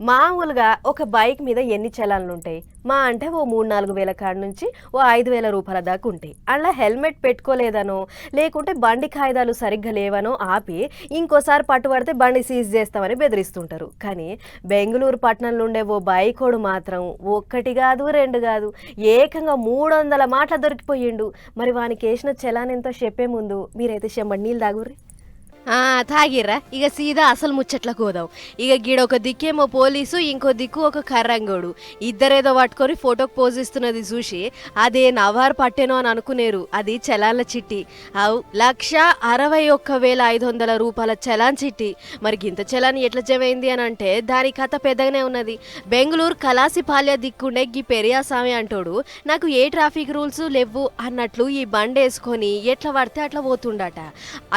మామూలుగా ఒక బైక్ మీద ఎన్ని చలాన్లుంటాయి? మా అంటే ఓ 3-4 వేల కాడ నుంచి ఓ 5,000 రూపాయల దాకా ఉంటాయి. అలా హెల్మెట్ పెట్టుకోలేదనో, లేకుంటే బండి కాయిదాలు సరిగ్గా లేవనో ఆపి, ఇంకోసారి పట్టుబడితే బండి సీజ్ చేస్తామని బెదిరిస్తుంటారు. కానీ బెంగుళూరు పట్టణంలో ఉండే ఓ బైకోడు మాత్రం ఒక్కటి గాదు, 2 గాదు, ఏకంగా 300 మాటల దొరికిపోయిండు. మరి వానికేసిన చలాన్ ఎంతో చెప్పే ముందు మీరైతే చెంబడి నీళ్ళు తాగుర్రి. తాగిర్రా ఇక సీదా అసలు ముచ్చట్లకు పోదాం. ఇక గీడ ఒక దిక్కేమో పోలీసు, ఇంకో దిక్కు ఒక కర్రంగోడు. ఇద్దరేదో పట్టుకొని ఫోటోకి పోజ్ ఇస్తున్నది చూసి అదే నవారు పట్టేనో అని అనుకునేరు. అది చలాన్ల చిట్టి. అవు 1,61,500 రూపాయల చలాన్ చిట్టి. మరి గింత చలాన్ ఎట్లా జమైంది అని అంటే దాని కథ పెద్దగానే ఉన్నది. బెంగళూరు కలాసిపాల్య దిక్కుండే గీ పెరియాస్వామి అంటోడు నాకు ఏ ట్రాఫిక్ రూల్స్ లేవు అన్నట్లు ఈ బండి వేసుకొని ఎట్లా పడితే అట్లా పోతుండట.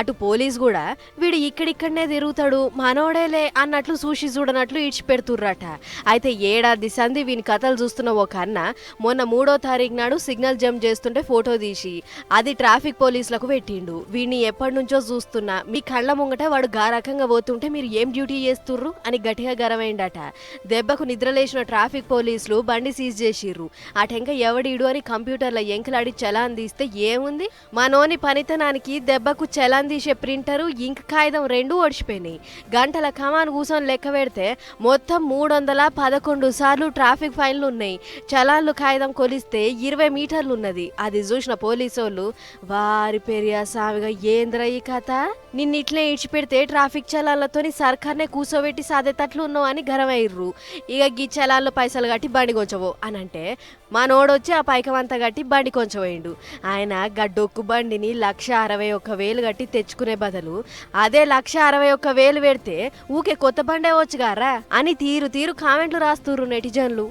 అటు పోలీస్ కూడా వీడు ఇక్కడిక్కడనే తిరుగుతాడు మనోడేలే అన్నట్లు చూసి చూడనట్లు ఇడిచిపెడుతుర్రట. అయితే ఏడాది సంధి వీని కథలు చూస్తున్న ఒక అన్న మొన్న 3వ తారీఖు నాడు సిగ్నల్ జంప్ చేస్తుంటే ఫోటో తీసి అది ట్రాఫిక్ పోలీసులకు పెట్టిండు. వీడిని ఎప్పటి నుంచో చూస్తున్నా, మీ కళ్ళ ముంగట వాడు గారకంగా పోతుంటే మీరు ఏం డ్యూటీ చేస్తుర్రు అని గట్టిగా గరమైండట. దెబ్బకు నిద్రలేసిన ట్రాఫిక్ పోలీసులు బండి సీజ్ చేసిర్రు. అటెంక ఎవడీడు అని కంప్యూటర్లో ఎంకలాడి చలాన్ తీస్తే ఏముంది, మనోని పనితనానికి దెబ్బకు చలాన్ తీసే ప్రింటరు ఇంక కాగితం 2 ఓడిచిపోయినాయి. గంటల కమాన్ కూర్చొని లెక్క పెడితే మొత్తం 311 సార్లు ట్రాఫిక్ ఫైన్లు ఉన్నాయి. చలాన్లు కాగితం కొలిస్తే 20 మీటర్లు ఉన్నది. అది చూసిన పోలీసోళ్ళు వారి పెరియా సావిగా ఏంద్ర ఈ కథ, నిన్నిట్లే ఇడిచిపెడితే ట్రాఫిక్ చలాన్లతోని సర్కార్నే కూర్చోబెట్టి సాధేటట్లు ఉన్నావు అని గరవయ్యర్రు. ఇక గీ చలాన్లు పైసలు కట్టి బండి కొంచవు అని అంటే మనోడొచ్చి ఆ పైకమంతా కట్టి బండి కొంచెపోయిండు. ఆయన గడ్డొక్కు బండిని 1,61,000 కట్టి తెచ్చుకునే బదులు అదే 1,61,000 పెడితే ఊకే కొత్త బండే వచ్చుగారా అని తీరు కామెంట్లు రాస్తుర్రు నెటిజన్లు.